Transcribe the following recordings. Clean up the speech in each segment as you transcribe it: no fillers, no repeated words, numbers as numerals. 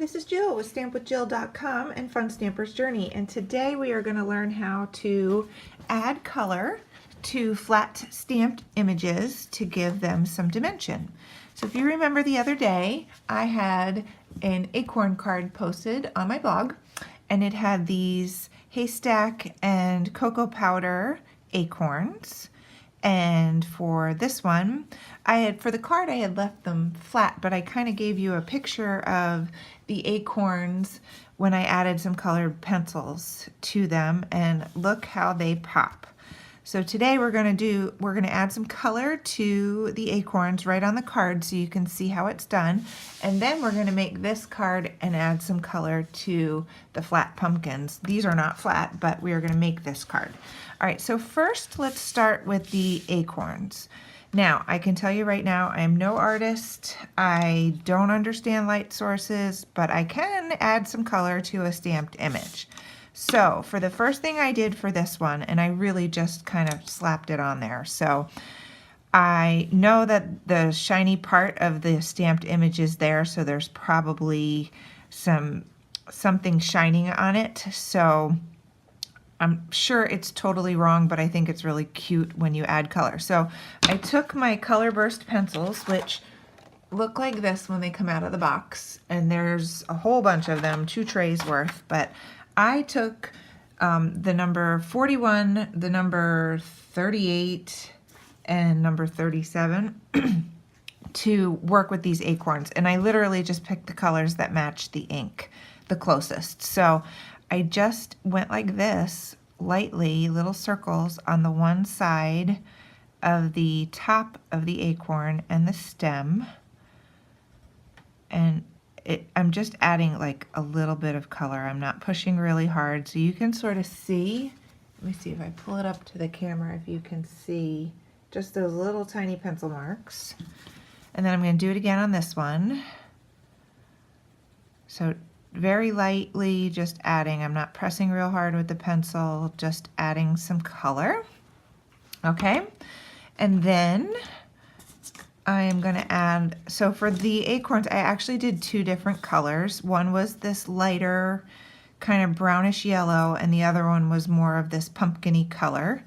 this is Jill with stampwithjill.com and Fun Stamper's Journey, and today we are going to learn how to add color to flat stamped images to give them some dimension. So if you remember the other day, I had an acorn card posted on my blog, and it had these Haystack and cocoa powder acorns. And for this one, for the card I had left them flat, but I kind of gave you a picture of the acorns when I added some colored pencils to them, and look how they pop. So today we're going to add some color to the acorns right on the card so you can see how it's done. And then we're going to make this card and add some color to the flat pumpkins. These are not flat, but we are going to make this card. All right, so first let's start with the acorns. Now, I can tell you right now, I am no artist. I don't understand light sources, but I can add some color to a stamped image. So for the first thing I did for this one, and I really just kind of slapped it on there. So I know that the shiny part of the stamped image is there, so there's probably something shining on it. So I'm sure it's totally wrong, but I think it's really cute when you add color. So I took my Color Burst pencils, which look like this when they come out of the box, and there's a whole bunch of them, 2 trays worth, but I took the number 41, the number 38, and number 37 to work with these acorns, and I literally just picked the colors that matched the ink the closest. So I just went like this, lightly, little circles on the one side of the top of the acorn and the stem, and I'm just adding like a little bit of color. I'm not pushing really hard, so you can sort of see. Let me see if I pull it up to the camera, if you can see just those little tiny pencil marks. And then I'm going to do it again on this one. So very lightly, just adding. I'm not pressing real hard with the pencil, just adding some color. Okay, and then I am going to add, so for the acorns, I actually did 2 different colors. One was this lighter kind of brownish yellow, and the other one was more of this pumpkin-y color.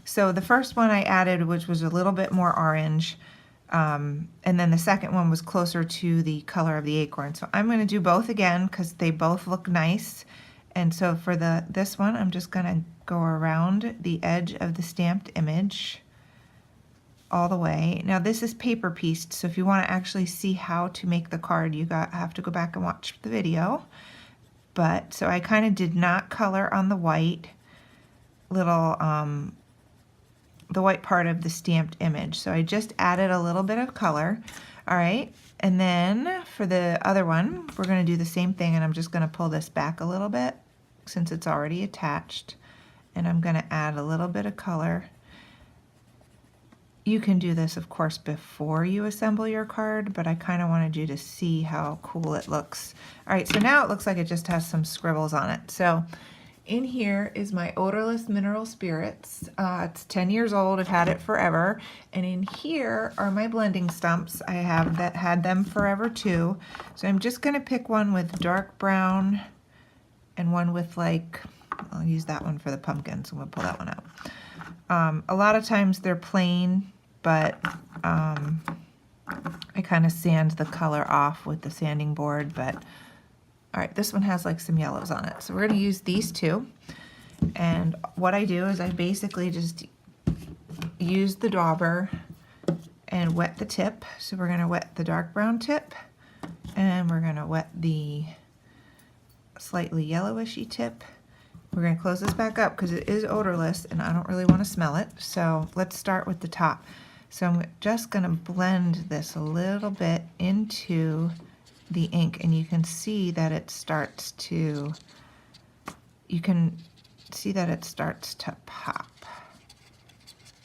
So the first one I added, which was a little bit more orange, and then the second one was closer to the color of the acorn. So I'm going to do both again because they both look nice. And so for this one, I'm just going to go around the edge of the stamped image all the way. Now this is paper pieced, so if you want to actually see how to make the card, you have to go back and watch the video. But so I kind of did not color on the white little the white part of the stamped image, so I just added a little bit of color. All right, and then for the other one, we're going to do the same thing, and I'm just going to pull this back a little bit since it's already attached, and I'm going to add a little bit of color. You can do this, of course, before you assemble your card, but I kind of wanted you to see how cool it looks. All right, so now it looks like it just has some scribbles on it. So in here is my odorless mineral spirits. It's 10 years old. I've had it forever. And in here are my blending stumps. I have that had them forever too. So I'm just going to pick one with dark brown and one with like, I'll use that one for the pumpkins. I'm going to pull that one out. A lot of times they're plain, but I kind of sand the color off with the sanding board. But all right, this one has like some yellows on it, so we're going to use these 2. And what I do is I basically just use the dauber and wet the tip. So we're going to wet the dark brown tip, and we're going to wet the slightly yellowishy tip. We're going to close this back up because it is odorless and I don't really want to smell it. So let's start with the top. So I'm just going to blend this a little bit into the ink, and you can see that it starts to, pop.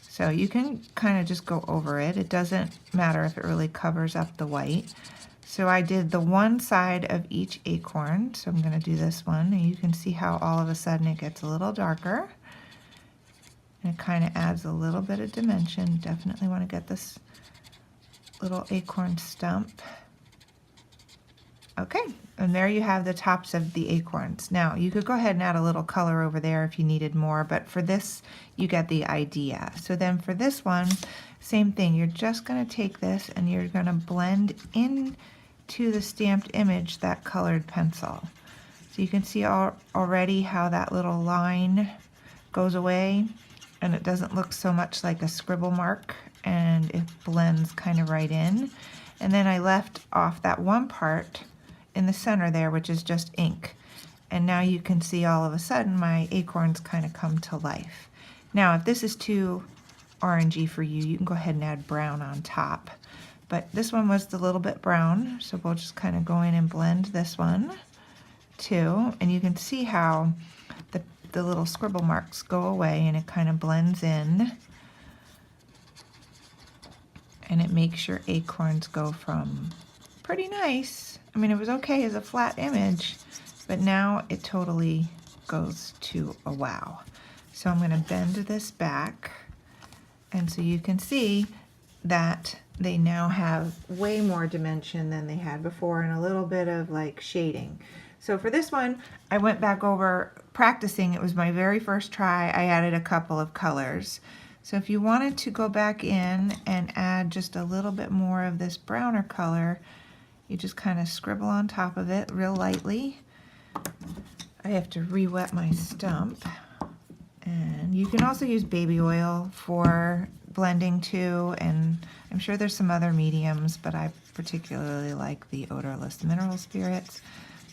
So you can kind of just go over it. It doesn't matter if it really covers up the white. So I did the one side of each acorn, so I'm going to do this one, and you can see how all of a sudden it gets a little darker. And it kind of adds a little bit of dimension. Definitely want to get this little acorn stump Okay, and there you have the tops of the acorns. Now, you could go ahead and add a little color over there if you needed more, but for this, you get the idea. So then for this one, same thing. You're just going to take this and you're going to blend in to the stamped image that colored pencil. So you can see already how that little line goes away, and it doesn't look so much like a scribble mark, and it blends kind of right in. And then I left off that one part in the center there, which is just ink. And now you can see all of a sudden my acorns kind of come to life. Now, if this is too orangey for you, you can go ahead and add brown on top. But this one was a little bit brown, so we'll just kind of go in and blend this one too. And you can see how the little scribble marks go away and it kind of blends in. And it makes your acorns go from pretty nice. I mean, it was okay as a flat image, but now it totally goes to a wow. So I'm going to bend this back, and so you can see that they now have way more dimension than they had before, and a little bit of like shading. So for this one, I went back over practicing. It was my very first try. I added a couple of colors. So if you wanted to go back in and add just a little bit more of this browner color, you just kind of scribble on top of it real lightly. I have to re-wet my stump. And you can also use baby oil for blending too, and I'm sure there's some other mediums, but I particularly like the odorless mineral spirits.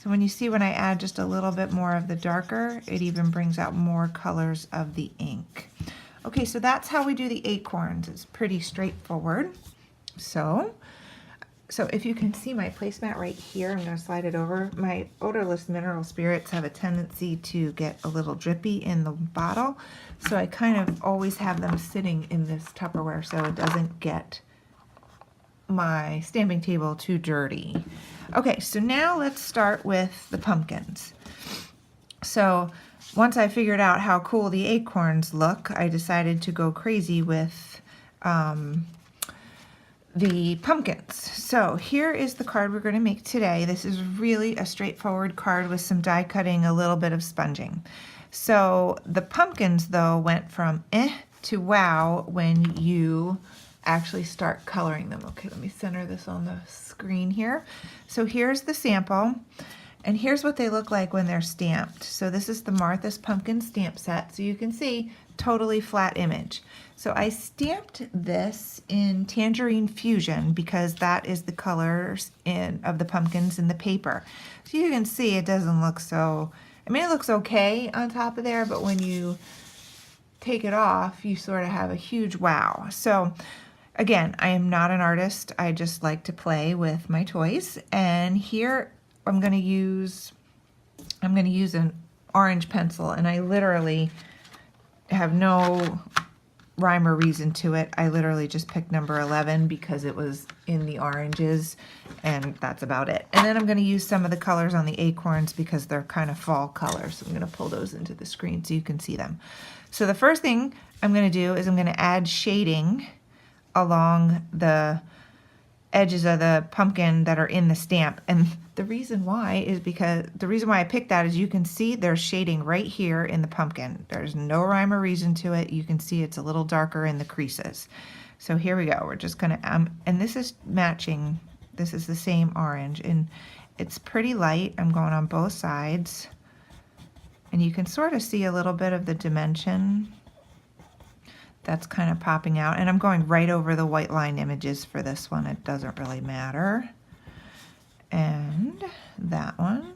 So when you see when I add just a little bit more of the darker, it even brings out more colors of the ink. Okay, so that's how we do the acorns. It's pretty straightforward. So if you can see my placemat right here, I'm going to slide it over. My odorless mineral spirits have a tendency to get a little drippy in the bottle, so I kind of always have them sitting in this Tupperware so it doesn't get my stamping table too dirty. Okay, so now let's start with the pumpkins. So once I figured out how cool the acorns look, I decided to go crazy with the pumpkins. So here is the card we're going to make today. This is really a straightforward card with some die cutting, a little bit of sponging. So the pumpkins though went from to wow when you actually start coloring them. Okay, let me center this on the screen here. So here's the sample, and here's what they look like when they're stamped. So this is the Martha's Pumpkin stamp set. So you can see totally flat image. So I stamped this in Tangerine Fusion because that is the colors of the pumpkins in the paper. So you can see it doesn't look so, I mean, it looks okay on top of there, but when you take it off, you sort of have a huge wow. So again, I am not an artist. I just like to play with my toys. And here I'm going to use an orange pencil, and I literally have no rhyme or reason to it. I literally just picked number 11 because it was in the oranges, and that's about it. And then I'm going to use some of the colors on the acorns because they're kind of fall colors. So I'm going to pull those into the screen so you can see them. So the first thing I'm going to do is I'm going to add shading along the edges of the pumpkin that are in the stamp. And the reason why is because the reason why I picked that is you can see there's shading right here in the pumpkin. There's no rhyme or reason to it. You can see it's a little darker in the creases. So here we go. We're just gonna and this is matching. This is the same orange, and it's pretty light. I'm going on both sides, and you can sort of see a little bit of the dimension that's kind of popping out. And I'm going right over the white line images for this one. It doesn't really matter. And that one,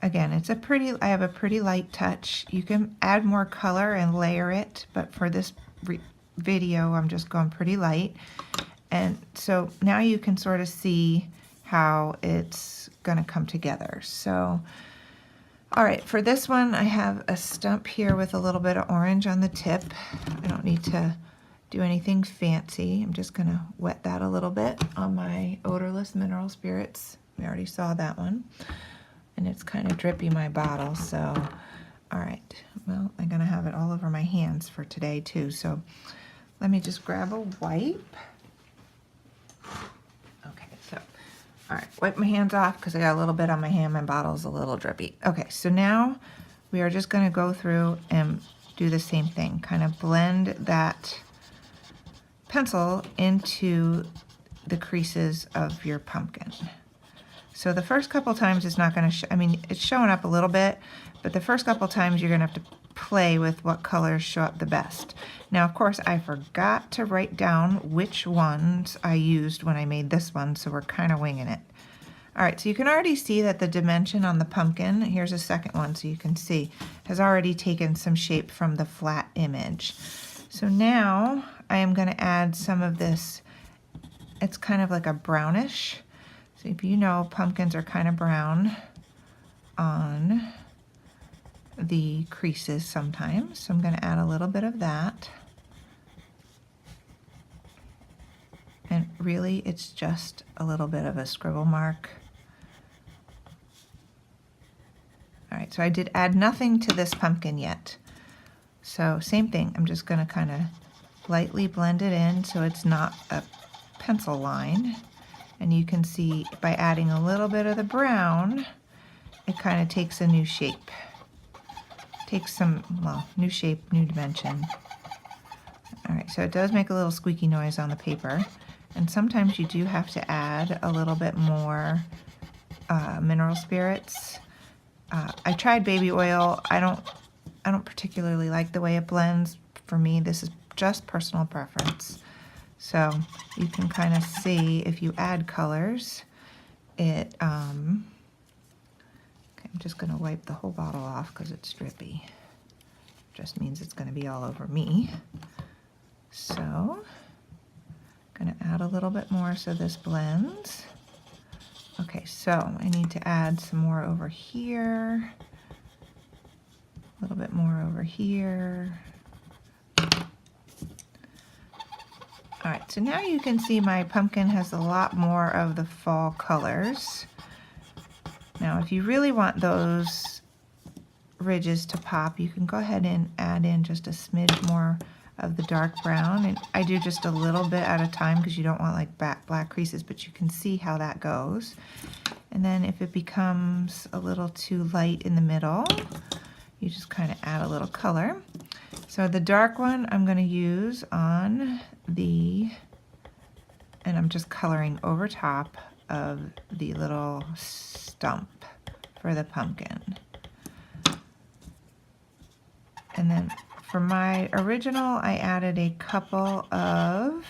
again, it's a pretty, I have a pretty light touch. You can add more color and layer it, but for this video, I'm just going pretty light. And so now you can sort of see how it's gonna come together. So, all right, for this one, I have a stump here with a little bit of orange on the tip. I don't need to do anything fancy. I'm just gonna wet that a little bit on my odorless mineral spirits. We already saw that one. And it's kind of drippy, my bottle, so, all right. Well, I'm gonna have it all over my hands for today too, so let me just grab a wipe. Okay, so, All right, wipe my hands off because I got a little bit on my hand. My bottle's a little drippy. Okay, so now we are just going to go through and do the same thing. Kind of blend that pencil into the creases of your pumpkin. So the first couple times it's not going to, I mean, it's showing up a little bit, but the first couple times you're going to have to play with what colors show up the best. Now, of course, I forgot to write down which ones I used when I made this one, so we're kind of winging it. All right, so you can already see that the dimension on the pumpkin, here's a second one so you can see, has already taken some shape from the flat image. So now I am going to add some of this, it's kind of like a brownish. So if you know, pumpkins are kind of brown on the creases sometimes. So I'm going to add a little bit of that. And really, it's just a little bit of a scribble mark. All right, so I did add nothing to this pumpkin yet. So same thing, I'm just going to kind of lightly blend it in so it's not a pencil line. And you can see by adding a little bit of the brown, it kind of takes a new shape. Takes some, well, new shape, new dimension. All right, so it does make a little squeaky noise on the paper. And sometimes you do have to add a little bit more mineral spirits. I tried baby oil. I don't particularly like the way it blends. For me, this is just personal preference. So you can kind of see if you add colors, it, okay, I'm just going to wipe the whole bottle off because it's drippy. Just means it's going to be all over me. So I'm going to add a little bit more so this blends. Okay, so I need to add some more over here, a little bit more over here. All right, so now you can see my pumpkin has a lot more of the fall colors. Now, if you really want those ridges to pop, you can go ahead and add in just a smidge more of the dark brown. And I do just a little bit at a time because you don't want like black creases, but you can see how that goes. And then if it becomes a little too light in the middle, you just kind of add a little color. So the dark one I'm going to use on the, and I'm just coloring over top of the little stump for the pumpkin. And then for my original, I added a couple of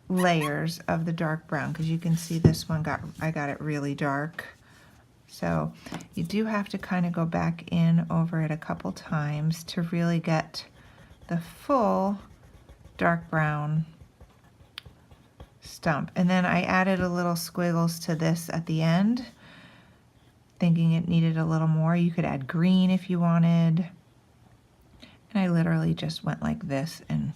layers of the dark brown because you can see this one I got it really dark. So you do have to kind of go back in over it a couple times to really get the full dark brown stump. And then I added a little squiggles to this at the end, thinking it needed a little more. You could add green if you wanted. And I literally just went like this and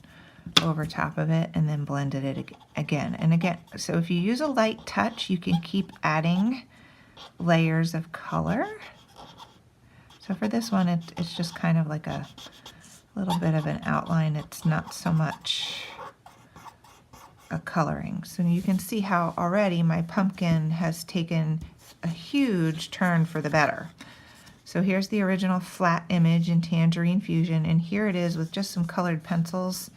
over top of it and then blended it again and again. So if you use a light touch, you can keep adding layers of color. So for this one, it's just kind of like a little bit of an outline. It's not so much a coloring. So you can see how already my pumpkin has taken a huge turn for the better. So here's the original flat image in Tangerine Fusion, and here it is with just some colored pencils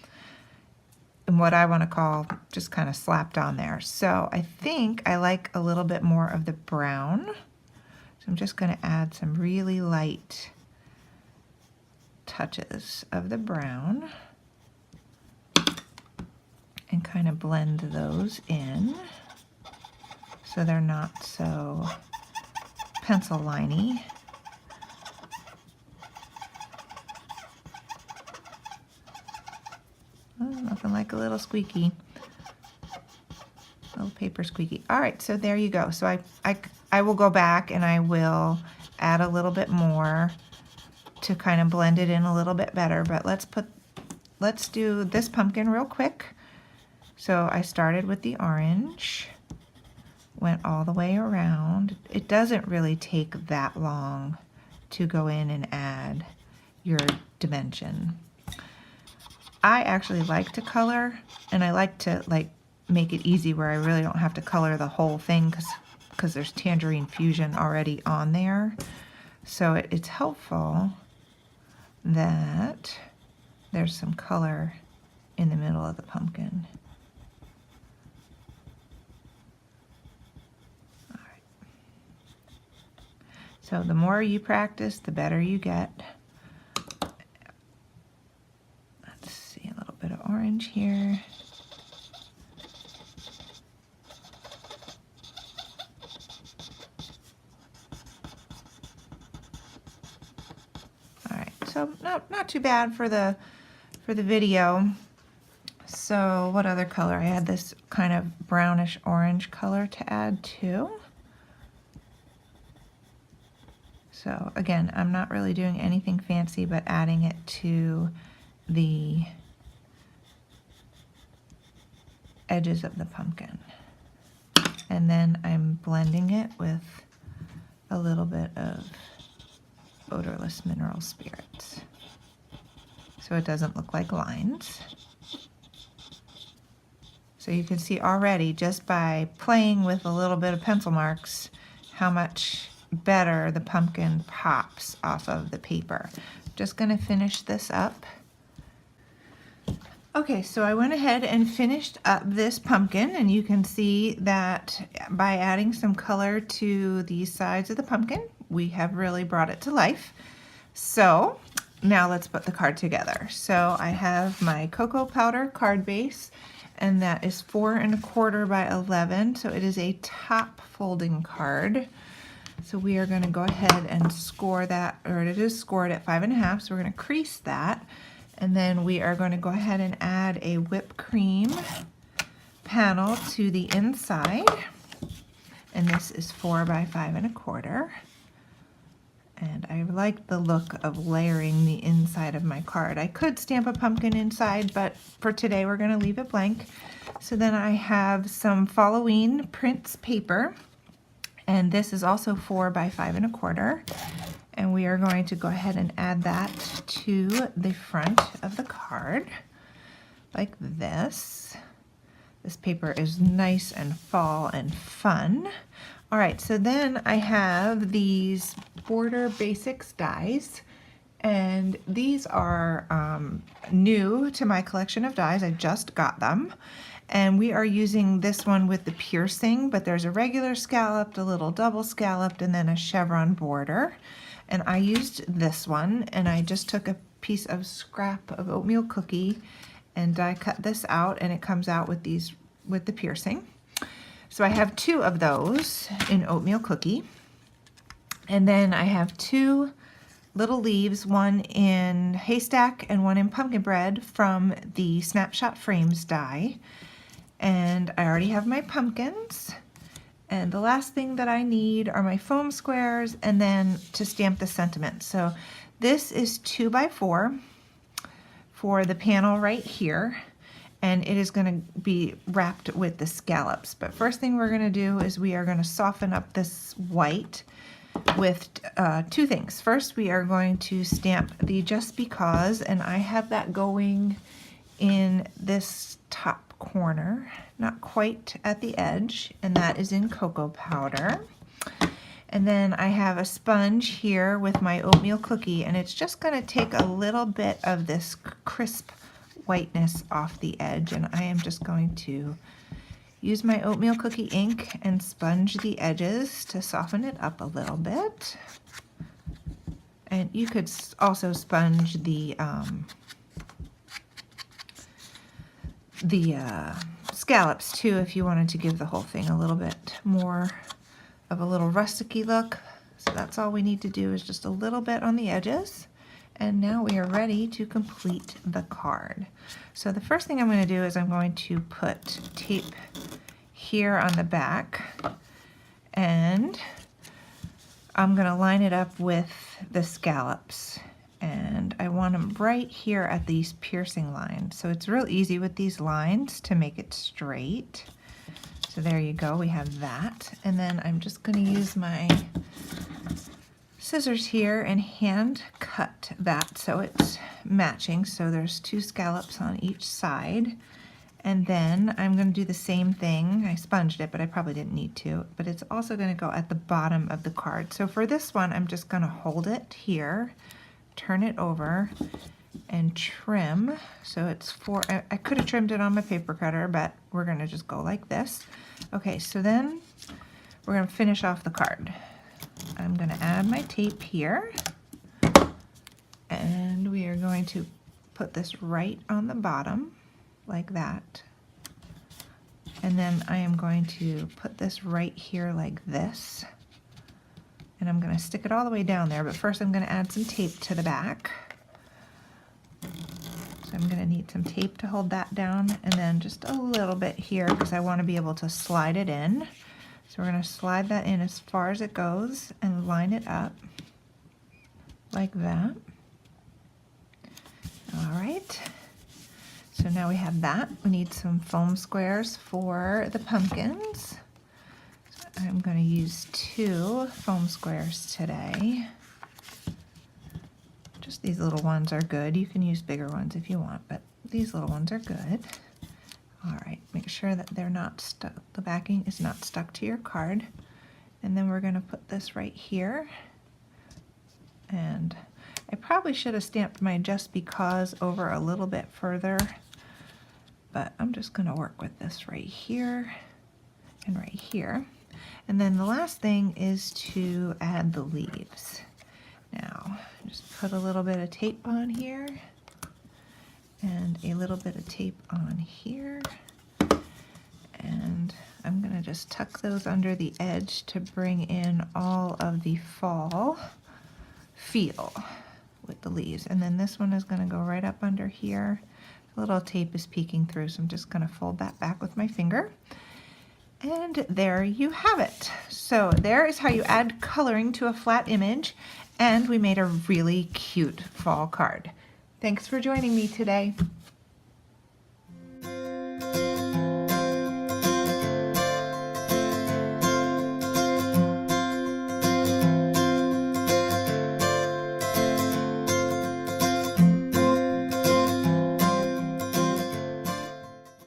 and what I want to call just kind of slapped on there. So I think I like a little bit more of the brown. So I'm just going to add some really light touches of the brown and kind of blend those in so they're not so pencil liney. Oh, nothing like a little squeaky, little paper squeaky. All right, so there you go. So I will go back and I will add a little bit more to kind of blend it in a little bit better. But let's do this pumpkin real quick. So I started with the orange, went all the way around. It doesn't really take that long to go in and add your dimension. I actually like to color And I like to make it easy where I really don't have to color the whole thing because there's Tangerine Fusion already on there. So it's helpful that there's some color in the middle of the pumpkin. All right. So the more you practice, the better you get. Let's see, a little bit of orange here. All right, so not too bad for the video. So what other color? I had this kind of brownish orange color to add too. So again, I'm not really doing anything fancy but adding it to the edges of the pumpkin. And then I'm blending it with a little bit of odorless mineral spirits, so it doesn't look like lines. So you can see already just by playing with a little bit of pencil marks how much better the pumpkin pops off of the paper. Just going to finish this up. Okay, so I went ahead and finished up this pumpkin, and you can see that by adding some color to the sides of the pumpkin, we have really brought it to life. So now let's put the card together. So I have my cocoa powder card base, and that is 4 1/4 by 11, so it is a top folding card. So we are going to go ahead and score that, or it is scored at 5 1/2, so we're going to crease that. And then we are going to go ahead and add a whipped cream panel to the inside. And this is 4 by 5 1/4. And I like the look of layering the inside of my card. I could stamp a pumpkin inside, but for today we're going to leave it blank. So then I have some Fall-O-Ween prints paper, and this is also 4 by 5 1/4. And we are going to go ahead and add that to the front of the card like this. This paper is nice and fall and fun. All right, so then I have these Border Basics dies, and these are new to my collection of dies. I just got them, and we are using this one with the piercing, but there's a regular scalloped, a little double scalloped, and then a chevron border. And I used this one, and I just took a piece of scrap of oatmeal cookie and die cut this out, and it comes out with these with the piercing. So I have 2 of those in oatmeal cookie. And then I have 2 little leaves, one in Haystack and one in pumpkin bread from the Snapshot Frames die. And I already have my pumpkins. And the last thing that I need are my foam squares, and then to stamp the sentiment. So this is 2 by 4 for the panel right here. And it is going to be wrapped with the scallops. But first thing we're going to do is we are going to soften up this white with 2 things. First, we are going to stamp the Just Because, and I have that going in this top corner, not quite at the edge, and that is in cocoa powder. And then I have a sponge here with my oatmeal cookie, and it's just going to take a little bit of this crisp whiteness off the edge, and I am just going to use my oatmeal cookie ink and sponge the edges to soften it up a little bit. And you could also sponge the scallops too if you wanted to give the whole thing a little bit more of a little rusticy look. So that's all we need to do, is just a little bit on the edges. And now we are ready to complete the card. So the first thing I'm going to do is I'm going to put tape here on the back, and I'm going to line it up with the scallops. And I want them right here at these piercing lines. So it's real easy with these lines to make it straight. So there you go, we have that. And then I'm just going to use my scissors here and hand cut that so it's matching. So there's 2 scallops on each side, And then I'm going to do the same thing. I sponged it, but I probably didn't need to. But it's also going to go at the bottom of the card. So for this one, I'm just going to hold it here, turn it over, and trim. So it's I could have trimmed it on my paper cutter, but we're going to just go like this. Okay, so then we're going to finish off the card. I'm going to add my tape here. And we are going to put this right on the bottom, like that. And then I am going to put this right here like this. And I'm going to stick it all the way down there, but first I'm going to add some tape to the back. So I'm going to need some tape to hold that down, and then just a little bit here because I want to be able to slide it in. So we're going to slide that in as far as it goes and line it up like that. All right. So now we have that. We need some foam squares for the pumpkins. So I'm going to use 2 foam squares today. Just these little ones are good. You can use bigger ones if you want, but these little ones are good. All right, make sure that they're not stuck, the backing is not stuck to your card. And then we're going to put this right here. And I probably should have stamped my just because over a little bit further, but I'm just going to work with this right here and right here. And then the last thing is to add the leaves. Now, just put a little bit of tape on here and a little bit of tape on here. And I'm going to just tuck those under the edge to bring in all of the fall feel with the leaves. And then this one is going to go right up under here. The little tape is peeking through, so I'm just going to fold that back with my finger. And there you have it. So there is how you add coloring to a flat image, and we made a really cute fall card. Thanks for joining me today.